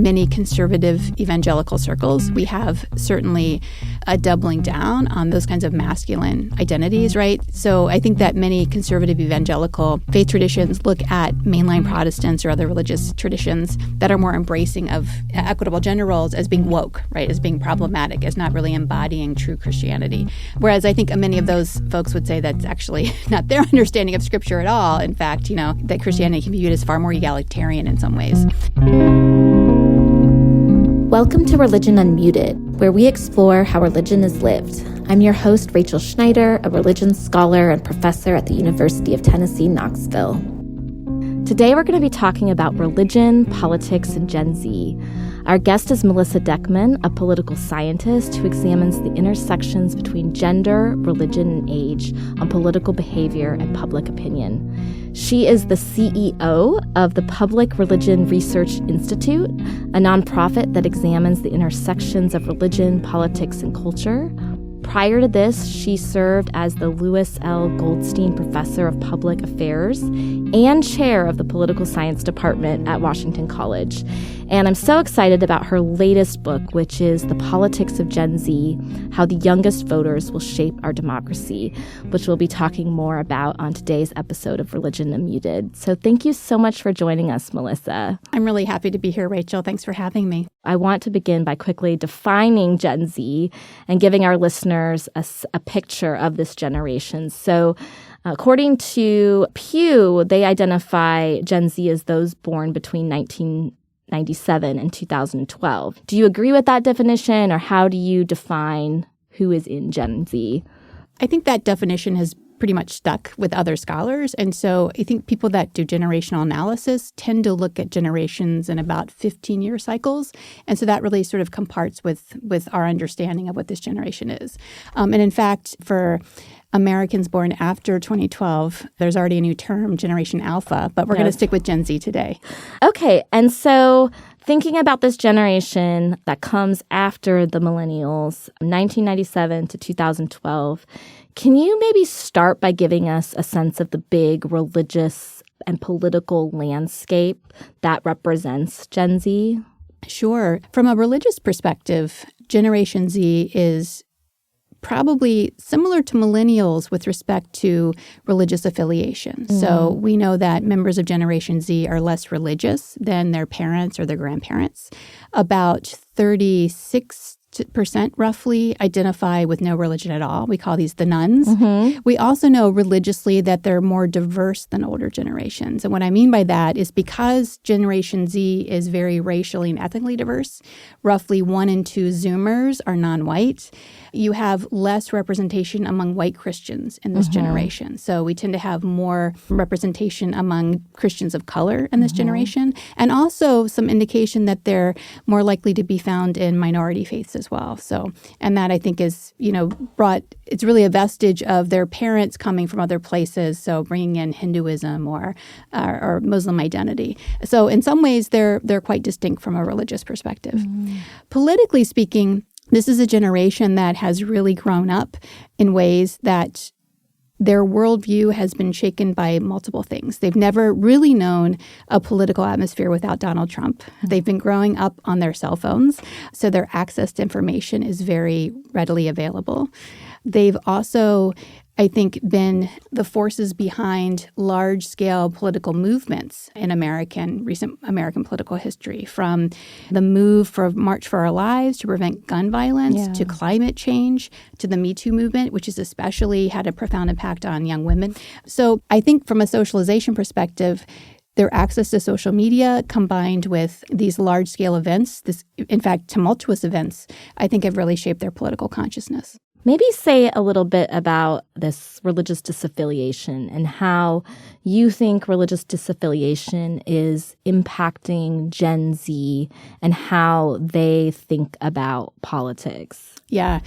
many conservative evangelical circles, we have certainly a doubling down on those kinds of masculine identities, right? So I think that many conservative evangelical faith traditions look at mainline Protestants or other religious traditions that are more embracing of equitable gender roles as being woke, right? As being problematic, as not really embodying true Christianity. Whereas I think many of those folks would say that's actually not their understanding of Scripture at all. In fact, that Christianity can be viewed as far more egalitarian in some ways. Welcome to Religion Unmuted, where we explore how religion is lived. I'm your host, Rachel Schneider, a religion scholar and professor at the University of Tennessee, Knoxville. Today, we're going to be talking about religion, politics, and Gen Z. Our guest is Melissa Deckman, a political scientist who examines the intersections between gender, religion, and age on political behavior and public opinion. She is the CEO of the Public Religion Research Institute, a nonprofit that examines the intersections of religion, politics, and culture. Prior to this, she served as the Louis L. Goldstein Professor of Public Affairs and chair of the Political Science Department at Washington College. And I'm so excited about her latest book, which is The Politics of Gen Z, How the Youngest Voters Will Shape Our Democracy, which we'll be talking more about on today's episode of Religion Unmuted. So thank you so much for joining us, Melissa. I'm really happy to be here, Rachel. Thanks for having me. I want to begin by quickly defining Gen Z and giving our listeners a picture of this generation. So according to Pew, they identify Gen Z as those born between 1997 and 2012. Do you agree with that definition, or how do you define who is in Gen Z? I think that definition has pretty much stuck with other scholars. And so I think people that do generational analysis tend to look at generations in about 15-year cycles. And so that really sort of comparts with our understanding of what this generation is. And in fact, for Americans born after 2012, there's already a new term, Generation Alpha, but we're going to stick with Gen Z today. Okay. And so thinking about this generation that comes after the millennials, 1997 to 2012, can you maybe start by giving us a sense of the big religious and political landscape that represents Gen Z? Sure. From a religious perspective, Generation Z is probably similar to millennials with respect to religious affiliation. Mm. So we know that members of Generation Z are less religious than their parents or their grandparents. About 36% roughly identify with no religion at all. We call these the nuns. Mm-hmm. We also know religiously that they're more diverse than older generations. And what I mean by that is because Generation Z is very racially and ethnically diverse, roughly 1 in 2 Zoomers are non-white. You have less representation among white Christians in this generation. So we tend to have more representation among Christians of color in this generation, and also some indication that they're more likely to be found in minority faiths as well. So, and that I think is, it's really a vestige of their parents coming from other places, so bringing in Hinduism or Muslim identity. So in some ways, they're quite distinct from a religious perspective. Mm. Politically speaking, this is a generation that has really grown up in ways that their worldview has been shaken by multiple things. They've never really known a political atmosphere without Donald Trump. They've been growing up on their cell phones, so their access to information is very readily available. They've also, I think, been the forces behind large-scale political movements in recent American political history, from the move for March for Our Lives to prevent gun violence, to climate change, to the Me Too movement, which has especially had a profound impact on young women. So I think from a socialization perspective, their access to social media combined with these large-scale events, in fact, tumultuous events, I think have really shaped their political consciousness. Maybe say a little bit about this religious disaffiliation and how you think religious disaffiliation is impacting Gen Z and how they think about politics. Yeah,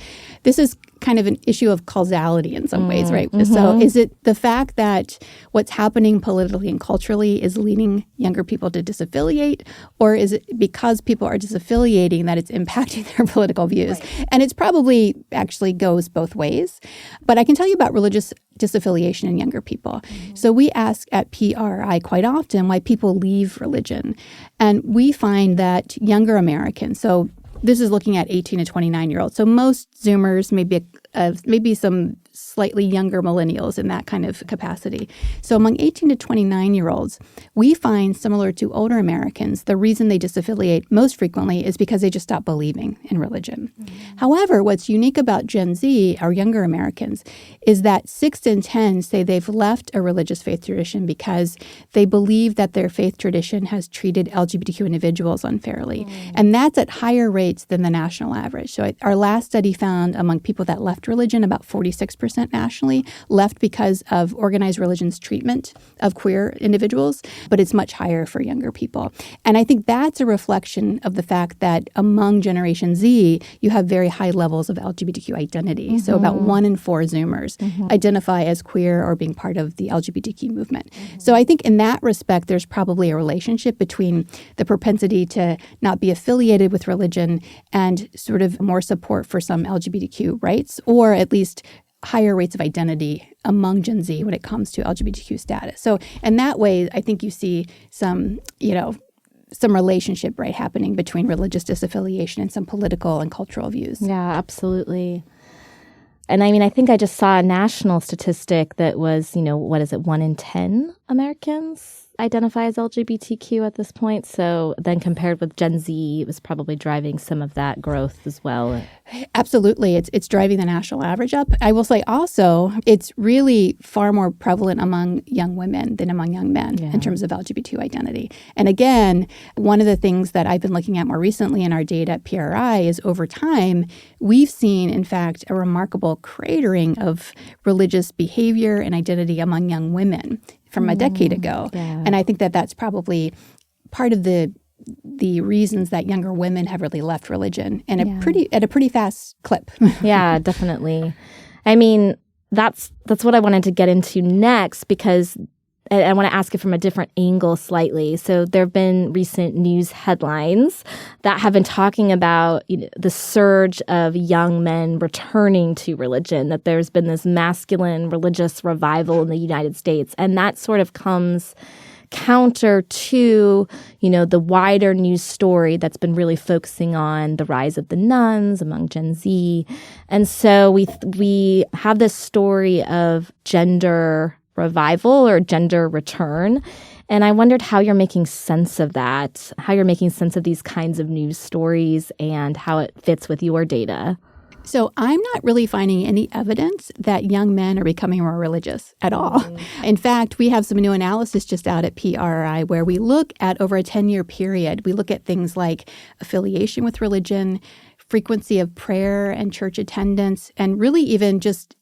this is kind of an issue of causality in some ways, right? So is it the fact that what's happening politically and culturally is leading younger people to disaffiliate, or is it because people are disaffiliating that it's impacting their political views? Right. And it's probably actually goes both ways. But I can tell you about religious disaffiliation in younger people. So we ask at PRRI quite often why people leave religion. And we find that younger Americans, so this is looking at 18 to 29-year-olds. So most Zoomers, maybe some slightly younger millennials in that kind of capacity. So among 18 to 29-year-olds, we find, similar to older Americans, the reason they disaffiliate most frequently is because they just stop believing in religion. However, what's unique about Gen Z, our younger Americans, is that 6 in 10 say they've left a religious faith tradition because they believe that their faith tradition has treated LGBTQ individuals unfairly. And that's at higher rates than the national average. So our last study found among people that left religion, about 46% nationally left because of organized religion's treatment of queer individuals, but it's much higher for younger people. And I think that's a reflection of the fact that among Generation Z, you have very high levels of LGBTQ identity. So about 1 in 4 Zoomers identify as queer or being part of the LGBTQ movement. So I think in that respect, there's probably a relationship between the propensity to not be affiliated with religion and sort of more support for some LGBTQ rights, or at least higher rates of identity among Gen Z when it comes to LGBTQ status. So in that way, I think you see some relationship, right, happening between religious disaffiliation and some political and cultural views. Yeah, absolutely. And I mean, I think I just saw a national statistic that was, 1 in 10 Americans identify as LGBTQ at this point. So then compared with Gen Z, it was probably driving some of that growth as well. Absolutely. It's driving the national average up. I will say also, it's really far more prevalent among young women than among young men in terms of LGBTQ identity. And again, one of the things that I've been looking at more recently in our data at PRRI is over time, we've seen, in fact, a remarkable cratering of religious behavior and identity among young women from a decade ago. Yeah. And I think that that's probably part of the reasons that younger women have really left religion and at a pretty fast clip. Yeah, definitely. I mean, that's what I wanted to get into next, because I want to ask it from a different angle slightly. So there have been recent news headlines that have been talking about the surge of young men returning to religion, that there's been this masculine religious revival in the United States. And that sort of comes counter to, the wider news story that's been really focusing on the rise of the nuns among Gen Z. And so we have this story of gender revival or gender return. And I wondered how you're making sense of that, how you're making sense of these kinds of news stories and how it fits with your data. So I'm not really finding any evidence that young men are becoming more religious at all. In fact, we have some new analysis just out at PRRI where we look at over a 10-year period. We look at things like affiliation with religion, frequency of prayer and church attendance, and really even just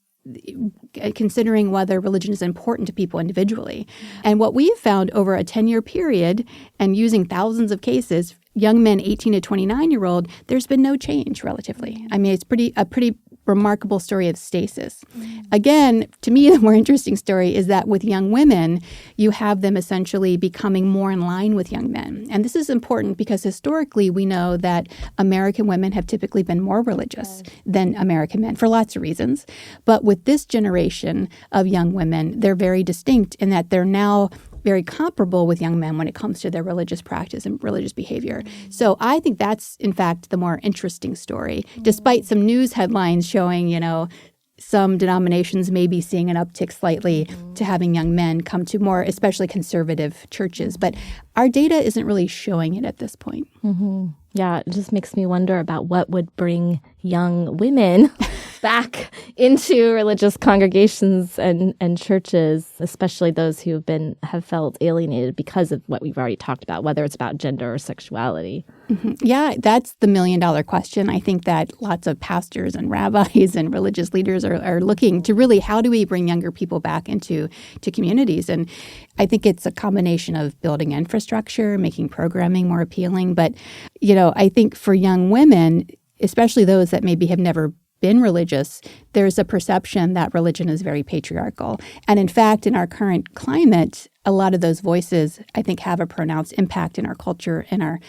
considering whether religion is important to people individually. And what we've found over a 10-year period and using thousands of cases, young men 18 to 29-year-old, there's been no change relatively. I mean, it's a pretty remarkable story of stasis. Again, to me, the more interesting story is that with young women, you have them essentially becoming more in line with young men. And this is important because historically we know that American women have typically been more religious than American men for lots of reasons. But with this generation of young women, they're very distinct in that they're now very comparable with young men when it comes to their religious practice and religious behavior. So I think that's, in fact, the more interesting story, despite some news headlines showing, some denominations may be seeing an uptick slightly to having young men come to more, especially conservative churches. But our data isn't really showing it at this point. Yeah, it just makes me wonder about what would bring young women back into religious congregations and churches, especially those who have felt alienated because of what we've already talked about, whether it's about gender or sexuality. Yeah, that's the million-dollar question. I think that lots of pastors and rabbis and religious leaders are looking to really, how do we bring younger people back into communities? And I think it's a combination of building infrastructure, making programming more appealing. But, I think for young women, especially those that maybe have never been religious, there's a perception that religion is very patriarchal. And in fact, in our current climate, a lot of those voices, I think, have a pronounced impact in our culture and our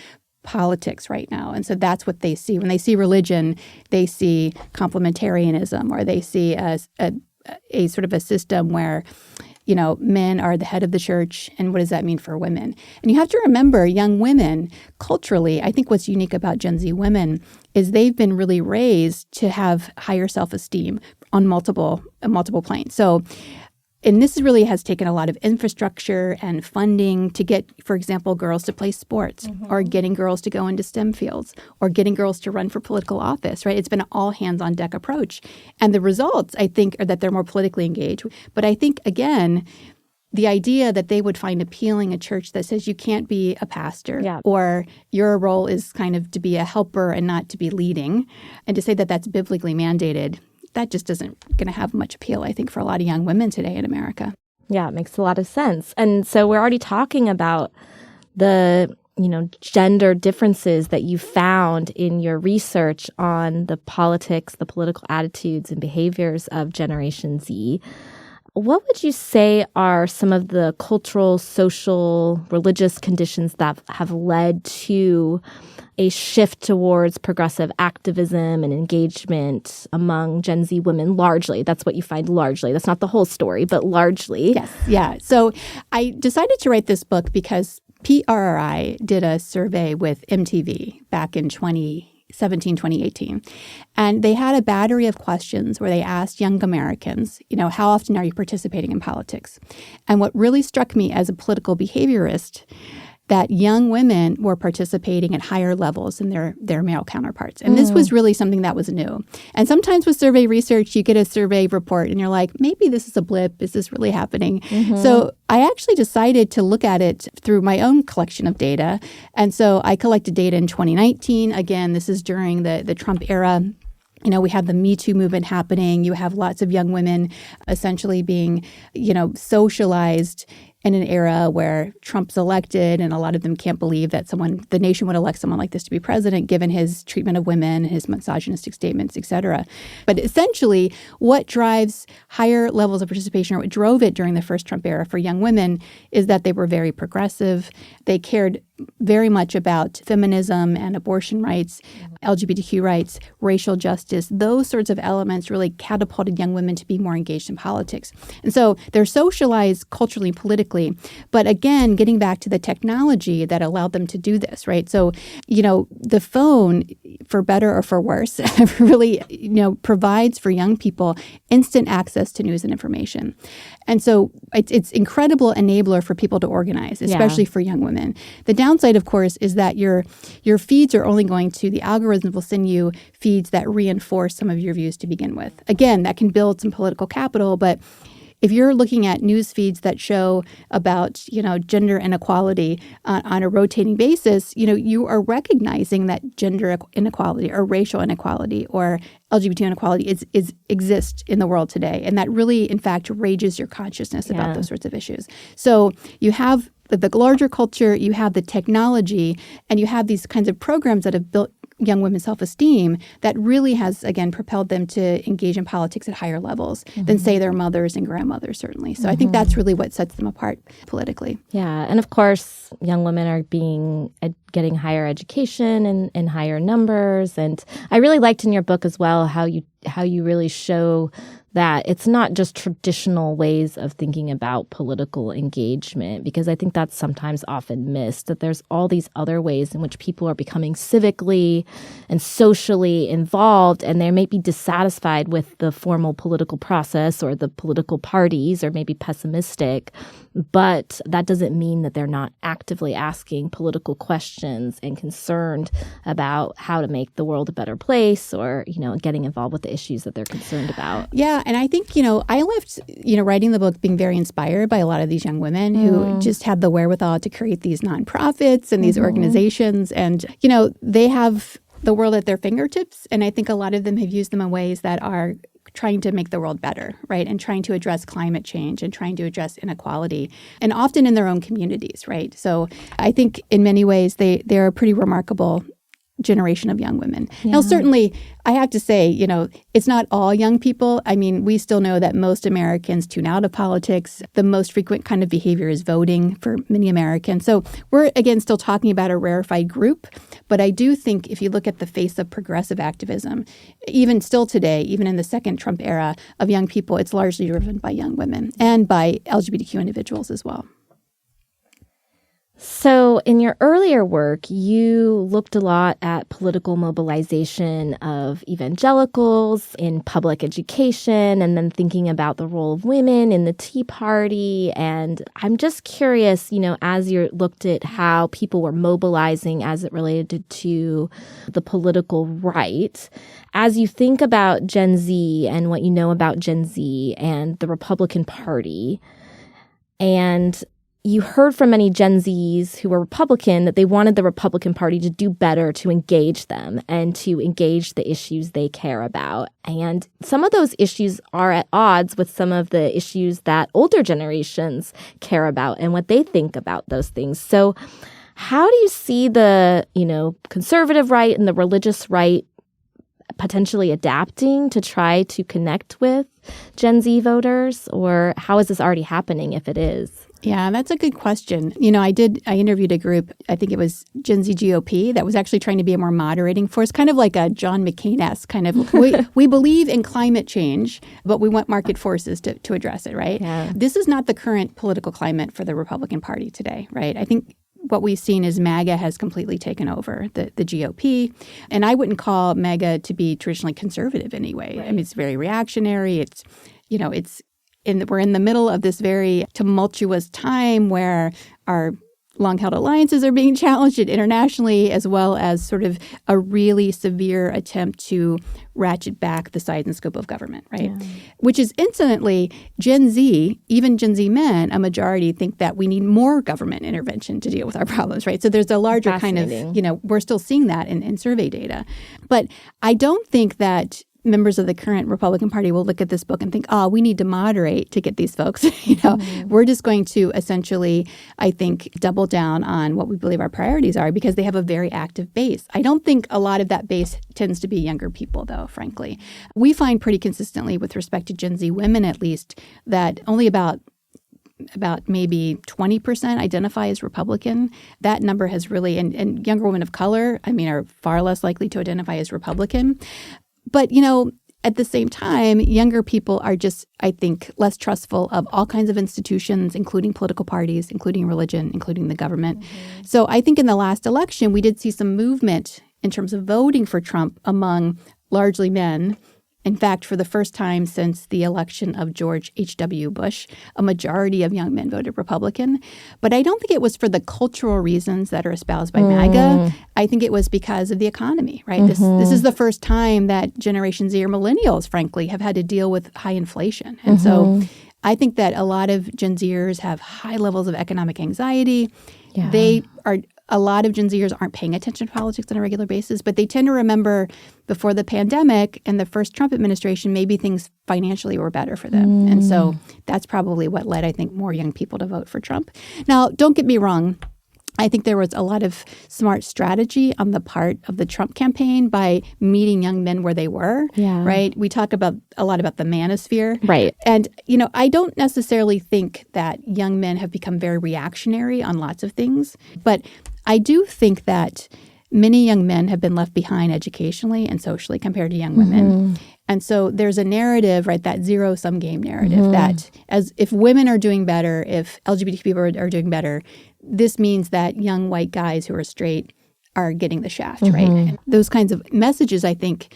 politics right now. And so that's what they see. When they see religion, they see complementarianism, or they see a sort of a system where, you know, men are the head of the church, and what does that mean for women? And you have to remember, young women, culturally, I think what's unique about Gen Z women is they've been really raised to have higher self-esteem on multiple planes. So, and this really has taken a lot of infrastructure and funding to get, for example, girls to play sports, or getting girls to go into STEM fields, or getting girls to run for political office, right? It's been an all hands on deck approach. And the results, I think, are that they're more politically engaged. But I think, again, the idea that they would find appealing a church that says you can't be a pastor, or your role is kind of to be a helper and not to be leading, and to say that that's biblically mandated, that just isn't going to have much appeal, I think, for a lot of young women today in America. Yeah, it makes a lot of sense. And so we're already talking about the, you know, gender differences that you found in your research on the politics, the political attitudes and behaviors of Generation Z. What would you say are some of the cultural, social, religious conditions that have led to a shift towards progressive activism and engagement among Gen Z women largely? That's what you find largely. That's not the whole story, but largely. Yes, yeah. So I decided to write this book because PRRI did a survey with MTV back in 2017, 2018. And they had a battery of questions where they asked young Americans, you know, how often are you participating in politics? And what really struck me as a political behaviorist, that young women were participating at higher levels than their male counterparts. And this was really something that was new. And sometimes with survey research, you get a survey report and you're like, maybe this is a blip. Is this really happening? So I actually decided to look at it through my own collection of data. And so I collected data in 2019. Again, this is during the Trump era. You know, we have the Me Too movement happening. You have lots of young women essentially being, you know, socialized in an era where Trump's elected, and a lot of them can't believe that the nation would elect someone like this to be president, given his treatment of women, his misogynistic statements, et cetera. But essentially, what drives higher levels of participation, or what drove it during the first Trump era for young women, is that they were very progressive. They cared very much about feminism and abortion rights, LGBTQ rights, racial justice. Those sorts of elements really catapulted young women to be more engaged in politics. And so they're socialized culturally and politically. But again, getting back to the technology that allowed them to do this, right? So, you know, the phone, for better or for worse, really, you know, provides for young people instant access to news and information. And so it's incredible enabler for people to organize, especially for young women. The downside, of course, is that your feeds are only going to, the algorithms will send you feeds that reinforce some of your views to begin with. Again, that can build some political capital, but if you're looking at news feeds that show about, you know, gender inequality on a rotating basis, you know, you are recognizing that gender inequality or racial inequality or LGBT inequality exists in the world today. And that really, in fact, raises your consciousness about those sorts of issues. So you have the larger culture, you have the technology, and you have these kinds of programs that have built young women's self-esteem that really has, again, propelled them to engage in politics at higher levels than, say, their mothers and grandmothers, certainly. So I think that's really what sets them apart politically. Yeah. And of course, young women are getting higher education in higher numbers. And I really liked in your book as well how you really show that it's not just traditional ways of thinking about political engagement, because I think that's sometimes often missed, that there's all these other ways in which people are becoming civically and socially involved, and they may be dissatisfied with the formal political process or the political parties, or maybe pessimistic, but that doesn't mean that they're not actively asking political questions and concerned about how to make the world a better place, or, you know, getting involved with the issues that they're concerned about. Yeah. And I think, you know, I left, you know, writing the book being very inspired by a lot of these young women who just had the wherewithal to create these nonprofits and these organizations. And, you know, they have the world at their fingertips. And I think a lot of them have used them in ways that are trying to make the world better, right? And trying to address climate change and trying to address inequality, and often in their own communities, right? So I think in many ways they're pretty remarkable generation of young women. Yeah. Now, certainly, I have to say, it's not all young people. I mean, we still know that most Americans tune out of politics. The most frequent kind of behavior is voting for many Americans. So we're, again, still talking about a rarefied group. But I do think if you look at the face of progressive activism, even still today, even in the second Trump era of young people, it's largely driven by young women and by LGBTQ individuals as well. So in your earlier work, you looked a lot at political mobilization of evangelicals in public education and then thinking about the role of women in the Tea Party. And I'm just curious, as you looked at how people were mobilizing as it related to the political right, as you think about Gen Z and what you know about Gen Z and the Republican Party, and you heard from many Gen Zs who were Republican that they wanted the Republican Party to do better to engage them and to engage the issues they care about. And some of those issues are at odds with some of the issues that older generations care about and what they think about those things. So how do you see the, conservative right and the religious right potentially adapting to try to connect with Gen Z voters? Or how is this already happening if it is? Yeah, that's a good question. I interviewed a group, I think it was Gen Z GOP, that was actually trying to be a more moderating force, kind of like a John McCain-esque kind of, we believe in climate change, but we want market forces to address it, right? Yeah. This is not the current political climate for the Republican Party today, right? I think what we've seen is MAGA has completely taken over the GOP. And I wouldn't call MAGA to be traditionally conservative anyway. Right. I mean, it's very reactionary. We're in the middle of this very tumultuous time where our long-held alliances are being challenged internationally, as well as sort of a really severe attempt to ratchet back the size and scope of government, right? Yeah. Which is, incidentally, Gen Z, even Gen Z men, a majority think that we need more government intervention to deal with our problems, right? So there's a larger kind of, we're still seeing that in survey data. But I don't think that members of the current Republican Party will look at this book and think, we need to moderate to get these folks. We're just going to essentially, I think, double down on what we believe our priorities are because they have a very active base. I don't think a lot of that base tends to be younger people, though, frankly. We find pretty consistently with respect to Gen Z women, at least, that only about maybe 20% identify as Republican. That number has really, and younger women of color, are far less likely to identify as Republican. But, at the same time, younger people are just, I think, less trustful of all kinds of institutions, including political parties, including religion, including the government. Mm-hmm. So I think in the last election, we did see some movement in terms of voting for Trump among largely men. In fact, for the first time since the election of George H.W. Bush, a majority of young men voted Republican. But I don't think it was for the cultural reasons that are espoused by MAGA. I think it was because of the economy, right? Mm-hmm. This is the first time that Generation Z or millennials, frankly, have had to deal with high inflation. And so I think that a lot of Gen Zers have high levels of economic anxiety. Yeah. A lot of Gen Zers aren't paying attention to politics on a regular basis, but they tend to remember before the pandemic and the first Trump administration, maybe things financially were better for them. And so that's probably what led, I think, more young people to vote for Trump. Now, don't get me wrong. I think there was a lot of smart strategy on the part of the Trump campaign by meeting young men where they were, right? We talk a lot about the manosphere. Right. And, I don't necessarily think that young men have become very reactionary on lots of things, but I do think that many young men have been left behind educationally and socially compared to young women. And so there's a narrative, right, that zero-sum game narrative that as if women are doing better, if LGBT people are doing better, this means that young white guys who are straight are getting the shaft, right? And those kinds of messages, I think,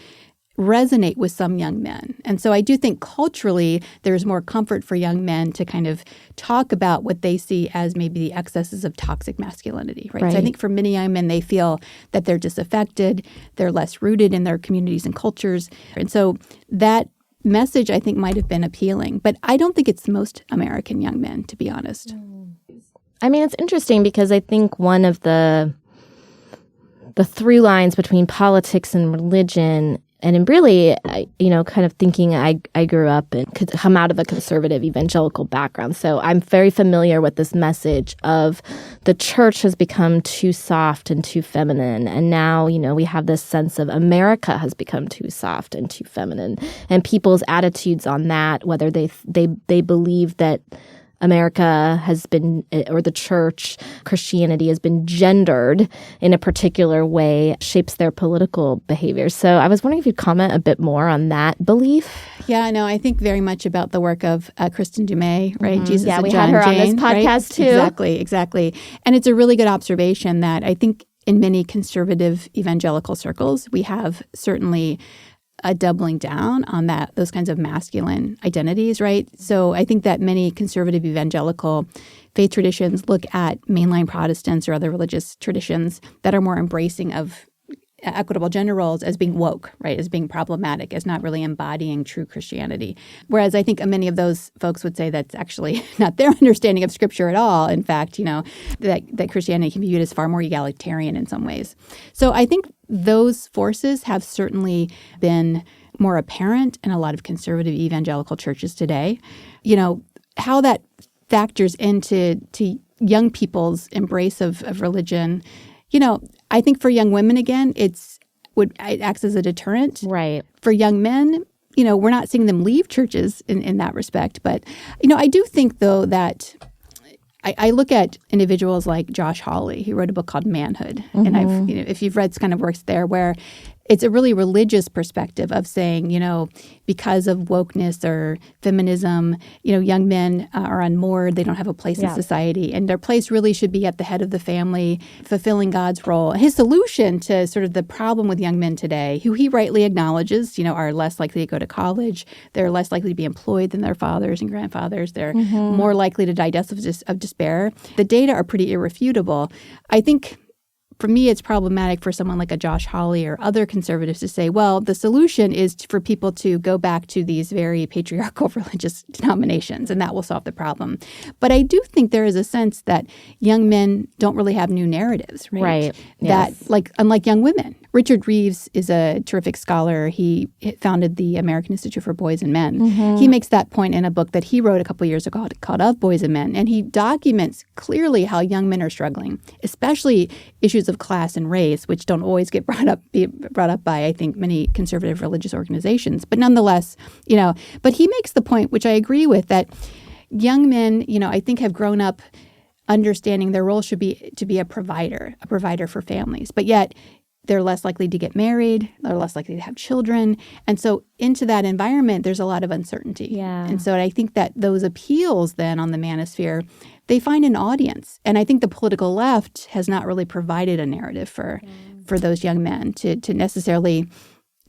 resonate with some young men. And so I do think culturally there's more comfort for young men to kind of talk about what they see as maybe the excesses of toxic masculinity, right? So I think for many young men, they feel that they're disaffected, they're less rooted in their communities and cultures. And so that message, I think, might have been appealing. But I don't think it's most American young men, to be honest. It's interesting because I think one of the through lines between politics and religion And really, kind of thinking I grew up and could come out of a conservative evangelical background. So I'm very familiar with this message of the church has become too soft and too feminine. And now, we have this sense of America has become too soft and too feminine. And people's attitudes on that, whether they believe that America has been, or the church, Christianity has been gendered in a particular way, shapes their political behavior. So I was wondering if you'd comment a bit more on that belief. Yeah, no, I think very much about the work of Kristen Dumais, right? Mm-hmm. Jesus yeah, and we John had her Jane, on this podcast right? too. Exactly. And it's a really good observation that I think in many conservative evangelical circles, we have certainly a doubling down on those kinds of masculine identities, right? So I think that many conservative evangelical faith traditions look at mainline Protestants or other religious traditions that are more embracing of equitable gender roles as being woke, right, as being problematic, as not really embodying true Christianity. Whereas I think many of those folks would say that's actually not their understanding of Scripture at all. In fact, that Christianity can be viewed as far more egalitarian in some ways. So I think those forces have certainly been more apparent in a lot of conservative evangelical churches today. How that factors into young people's embrace of religion. I think for young women, again, it acts as a deterrent. Right. For young men, we're not seeing them leave churches in that respect. But, I do think, though, that I look at individuals like Josh Hawley, who wrote a book called Manhood. Mm-hmm. And if you've read kind of works there where it's a really religious perspective of saying, because of wokeness or feminism, young men are unmoored. They don't have a place in society. And their place really should be at the head of the family, fulfilling God's role. His solution to sort of the problem with young men today, who he rightly acknowledges, are less likely to go to college. They're less likely to be employed than their fathers and grandfathers. They're more likely to die deaths of despair. The data are pretty irrefutable. I think for me, it's problematic for someone like a Josh Hawley or other conservatives to say, well, the solution is for people to go back to these very patriarchal religious denominations, and that will solve the problem. But I do think there is a sense that young men don't really have new narratives, right? That, unlike young women. Richard Reeves is a terrific scholar. He founded the American Institute for Boys and Men. Mm-hmm. He makes that point in a book that he wrote a couple years ago called Of Boys and Men. And he documents clearly how young men are struggling, especially issues of class and race, which don't always get brought up by, I think, many conservative religious organizations. But nonetheless, but he makes the point, which I agree with, that young men, I think have grown up understanding their role should be to be a provider for families. But yet, they're less likely to get married. They're less likely to have children. And so into that environment, there's a lot of uncertainty. Yeah. And so I think that those appeals then on the manosphere, they find an audience. And I think the political left has not really provided a narrative for those young men to necessarily,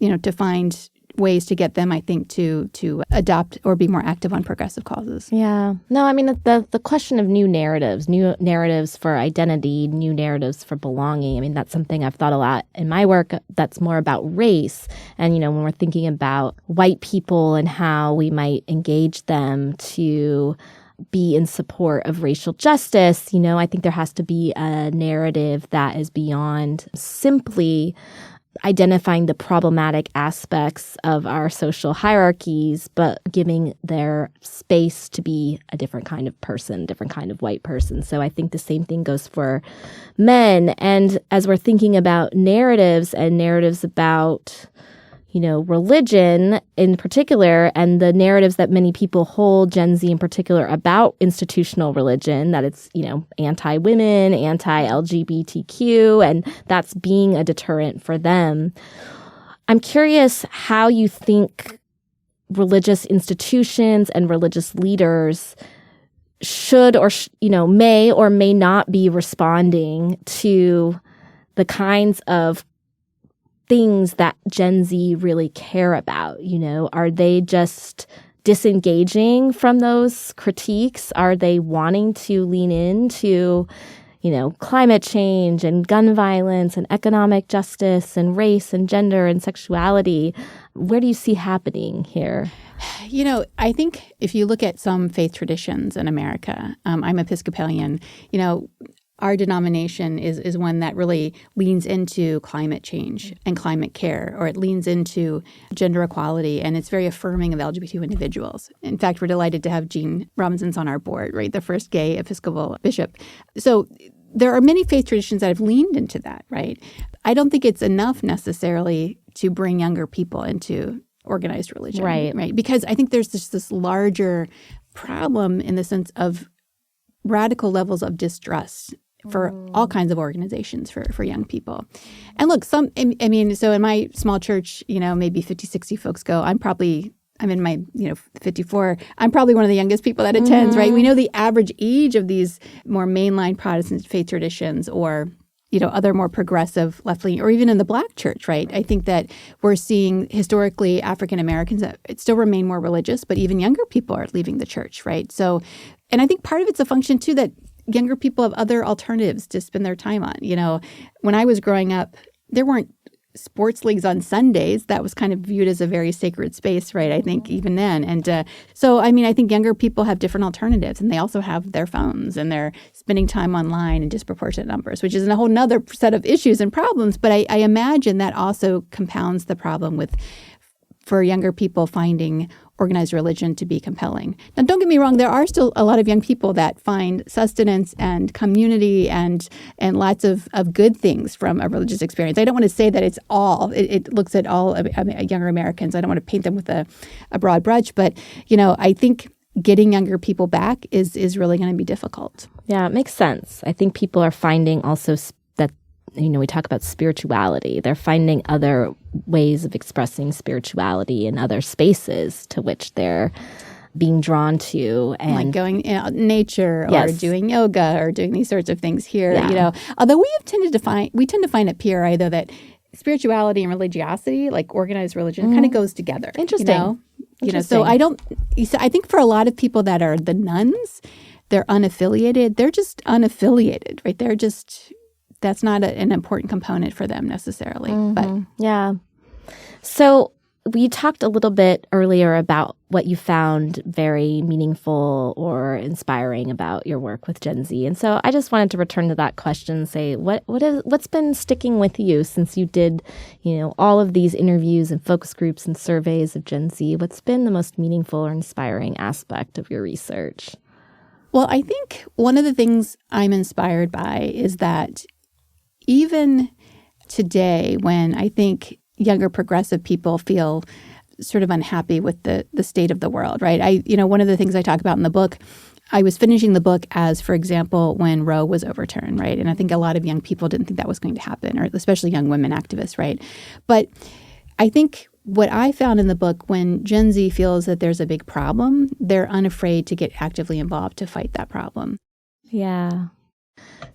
to find ways to get them, I think, to adopt or be more active on progressive causes. Yeah. No, I mean, the question of new narratives for identity, new narratives for belonging, I mean, that's something I've thought a lot in my work that's more about race. And, when we're thinking about white people and how we might engage them to be in support of racial justice, I think there has to be a narrative that is beyond simply identifying the problematic aspects of our social hierarchies, but giving their space to be a different kind of person, different kind of white person. So I think the same thing goes for men. And as we're thinking about narratives and narratives about, religion in particular, and the narratives that many people hold, Gen Z in particular, about institutional religion, that it's, anti-women, anti-LGBTQ, and that's being a deterrent for them. I'm curious how you think religious institutions and religious leaders should or, may or may not be responding to the kinds of things that Gen Z really care about. Are they just disengaging from those critiques? Are they wanting to lean into, climate change and gun violence and economic justice and race and gender and sexuality? Where do you see happening here? I think if you look at some faith traditions in America, I'm Episcopalian, our denomination is one that really leans into climate change and climate care, or it leans into gender equality, and it's very affirming of LGBTQ individuals. In fact, we're delighted to have Jean Robinson's on our board, right? The first gay Episcopal bishop. So there are many faith traditions that have leaned into that, right? I don't think it's enough necessarily to bring younger people into organized religion, right? Because I think there's just this larger problem in the sense of radical levels of distrust for all kinds of organizations for young people. And look, so in my small church, maybe 50, 60 folks go. I'm in my, 54. I'm probably one of the youngest people that attends, right? We know the average age of these more mainline Protestant faith traditions, or other more progressive left-leaning, or even in the Black church, right? I think that we're seeing historically African Americans that still remain more religious, but even younger people are leaving the church, right? So, and I think part of it's a function too that younger people have other alternatives to spend their time on. When I was growing up, there weren't sports leagues on Sundays. That was kind of viewed as a very sacred space, right? I think even then. And so, I think younger people have different alternatives, and they also have their phones, and they're spending time online in disproportionate numbers, which is a whole nother set of issues and problems. But I imagine that also compounds the problem for younger people finding organized religion to be compelling. Now, don't get me wrong, there are still a lot of young people that find sustenance and community and lots of good things from a religious experience. I don't want to say that it's all. It looks at all younger Americans. I don't want to paint them with a broad brush, but, I think getting younger people back is really going to be difficult. Yeah, it makes sense. I think people are finding also that, we talk about spirituality. They're finding other ways of expressing spirituality in other spaces to which they're being drawn to. And like going nature, or doing yoga, or doing these sorts of things here. Although we tend to find at PRRI, though, that spirituality and religiosity, like organized religion, kind of goes together. Interesting. So I think for a lot of people that are the nuns, they're unaffiliated. They're just unaffiliated, right? That's not an important component for them necessarily. But yeah. So we talked a little bit earlier about what you found very meaningful or inspiring about your work with Gen Z. And so I just wanted to return to that question and say, what's been sticking with you since you did, all of these interviews and focus groups and surveys of Gen Z? What's been the most meaningful or inspiring aspect of your research? Well, I think one of the things I'm inspired by is that even today, when I think younger progressive people feel sort of unhappy with the state of the world, right? One of the things I talk about in the book, I was finishing the book as, for example, when Roe was overturned, right? And I think a lot of young people didn't think that was going to happen, or especially young women activists, right? But I think what I found in the book, when Gen Z feels that there's a big problem, they're unafraid to get actively involved to fight that problem. Yeah.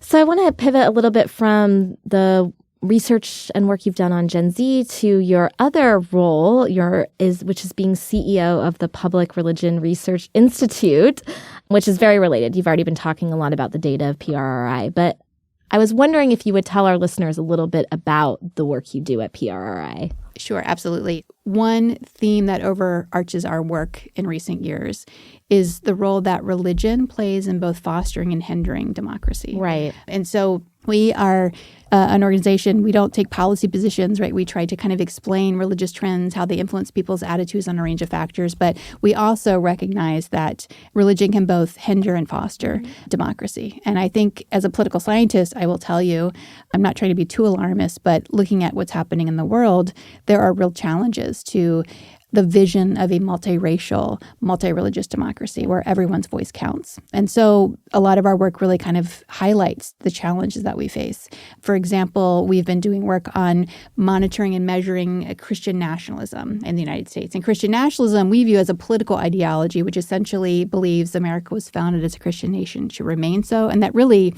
So I want to pivot a little bit from the research and work you've done on Gen Z to your other role, which is being CEO of the Public Religion Research Institute, which is very related. You've already been talking a lot about the data of PRRI, but I was wondering if you would tell our listeners a little bit about the work you do at PRRI. Sure, absolutely. One theme that overarches our work in recent years is the role that religion plays in both fostering and hindering democracy. Right. And so we are an organization, we don't take policy positions, right? We try to kind of explain religious trends, how they influence people's attitudes on a range of factors. But we also recognize that religion can both hinder and foster democracy. And I think as a political scientist, I will tell you, I'm not trying to be too alarmist, but looking at what's happening in the world, there are real challenges to the vision of a multiracial, multi-religious democracy where everyone's voice counts. And so a lot of our work really kind of highlights the challenges that we face. For example, we've been doing work on monitoring and measuring Christian nationalism in the United States. And Christian nationalism we view as a political ideology, which essentially believes America was founded as a Christian nation, should remain so, and that really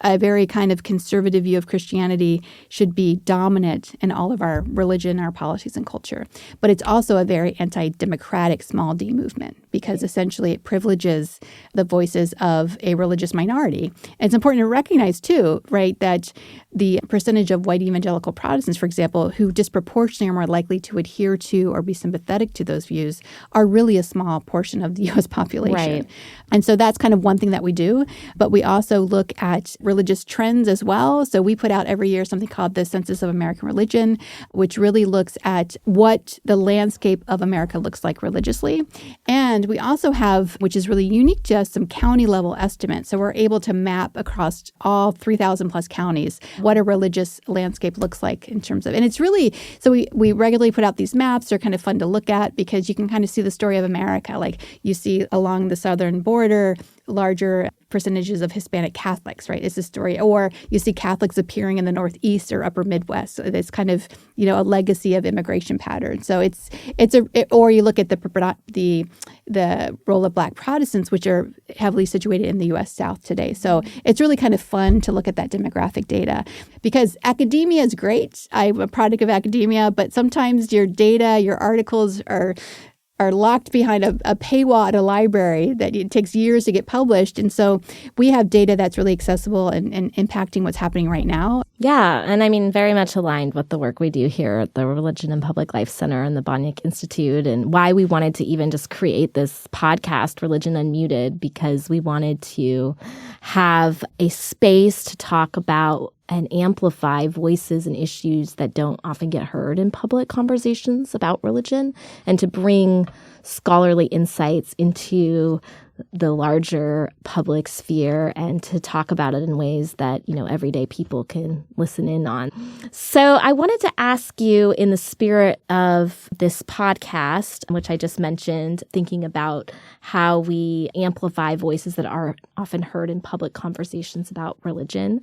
a very kind of conservative view of Christianity should be dominant in all of our religion, our policies, and culture. But it's also a very anti-democratic small d movement because essentially it privileges the voices of a religious minority. And it's important to recognize, too, right, that the percentage of white evangelical Protestants, for example, who disproportionately are more likely to adhere to or be sympathetic to those views are really a small portion of the U.S. population. Right. And so that's kind of one thing that we do. But we also look at religious trends as well. So we put out every year something called the Census of American Religion, which really looks at what the landscape of America looks like religiously. And we also have, which is really unique to us, some county level estimates. So we're able to map across all 3,000 plus counties what a religious landscape looks like in terms of, and it's really, so we regularly put out these maps. They're kind of fun to look at because you can kind of see the story of America. Like you see along the southern border, larger percentages of Hispanic Catholics, right? It's a story. Or you see Catholics appearing in the Northeast or Upper Midwest. So it's kind of, a legacy of immigration patterns. So or you look at the role of Black Protestants, which are heavily situated in the U.S. South today. So it's really kind of fun to look at that demographic data because academia is great. I'm a product of academia, but sometimes your data, your articles are locked behind a paywall at a library that it takes years to get published. And so we have data that's really accessible and impacting what's happening right now. Yeah. And I mean, very much aligned with the work we do here at the Religion and Public Life Center and the Boniek Institute, and why we wanted to even just create this podcast, Religion Unmuted, because we wanted to have a space to talk about and amplify voices and issues that don't often get heard in public conversations about religion, and to bring scholarly insights into the larger public sphere and to talk about it in ways that, everyday people can listen in on. So I wanted to ask you, in the spirit of this podcast, which I just mentioned, thinking about how we amplify voices that are often heard in public conversations about religion,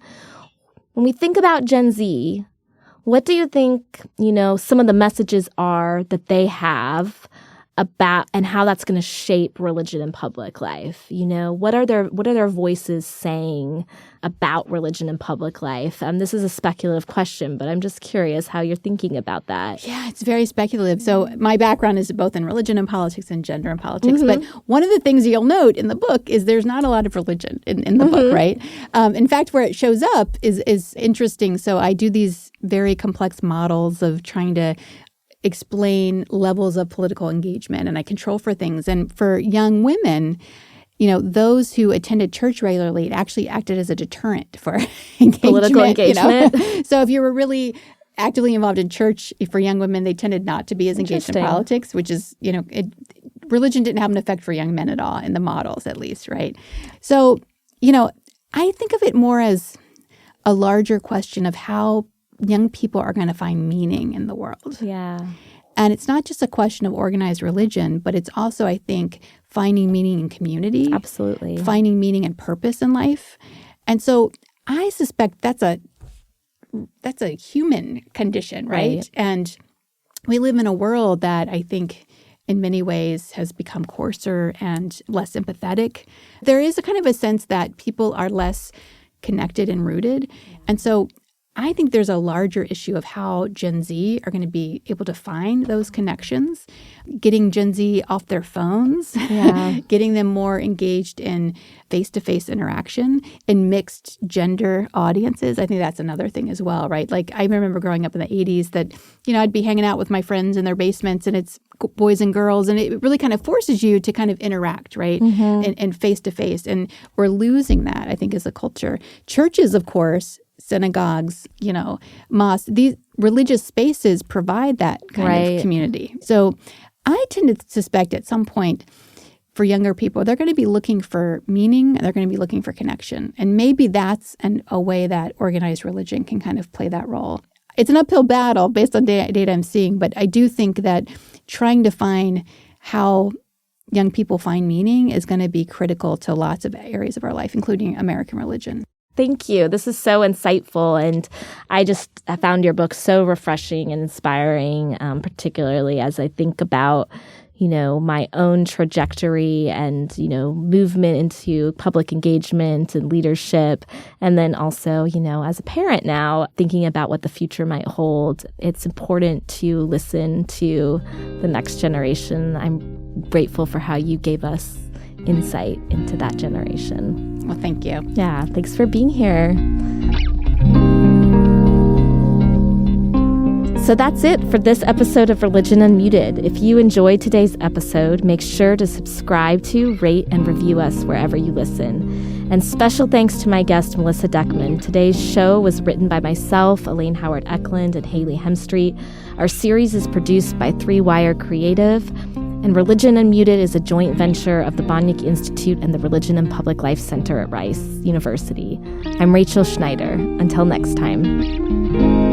when we think about Gen Z, what do you think, some of the messages are that they have about, and how that's going to shape religion in public life? What are their voices saying about religion in public life? This is a speculative question, but I'm just curious how you're thinking about that. Yeah, it's very speculative. So my background is both in religion and politics and gender and politics. But one of the things you'll note in the book is there's not a lot of religion in the book, right? In fact, where it shows up is interesting. So I do these very complex models of trying to explain levels of political engagement, and I control for things. And for young women, those who attended church regularly, it actually acted as a deterrent for Political engagement. So if you were really actively involved in church, for young women, they tended not to be as engaged in politics, which is, religion didn't have an effect for young men at all in the models, at least, right? So, I think of it more as a larger question of how young people are going to find meaning in the world. Yeah. And it's not just a question of organized religion, but it's also, I think, finding meaning in community. Absolutely. Finding meaning and purpose in life. And so I suspect that's a human condition, right? And we live in a world that I think in many ways has become coarser and less empathetic. There is a kind of a sense that people are less connected and rooted. And so I think there's a larger issue of how Gen Z are going to be able to find those connections, getting Gen Z off their phones, getting them more engaged in face-to-face interaction in mixed gender audiences. I think that's another thing as well, right? Like I remember growing up in the 80s that, I'd be hanging out with my friends in their basements and it's boys and girls, and it really kind of forces you to kind of interact, right? And face-to-face. And we're losing that, I think, as a culture. Churches, of course, synagogues, mosques, these religious spaces provide that kind of community. So I tend to suspect at some point for younger people, they're going to be looking for meaning, and they're going to be looking for connection. And maybe that's a way that organized religion can kind of play that role. It's an uphill battle based on data I'm seeing, but I do think that trying to find how young people find meaning is going to be critical to lots of areas of our life, including American religion. Thank you. This is so insightful. And I found your book so refreshing and inspiring, particularly as I think about, my own trajectory and, movement into public engagement and leadership. And then also, as a parent now, thinking about what the future might hold, it's important to listen to the next generation. I'm grateful for how you gave us insight into that generation. Well, thank you. Yeah, thanks for being here. So that's it for this episode of Religion Unmuted. If you enjoyed today's episode, make sure to subscribe to, rate, and review us wherever you listen. And special thanks to my guest, Melissa Deckman. Today's show was written by myself, Elaine Howard-Eklund, and Haley Hemstreet. Our series is produced by Three Wire Creative. And Religion Unmuted is a joint venture of the Boniek Institute and the Religion and Public Life Center at Rice University. I'm Rachel Schneider. Until next time.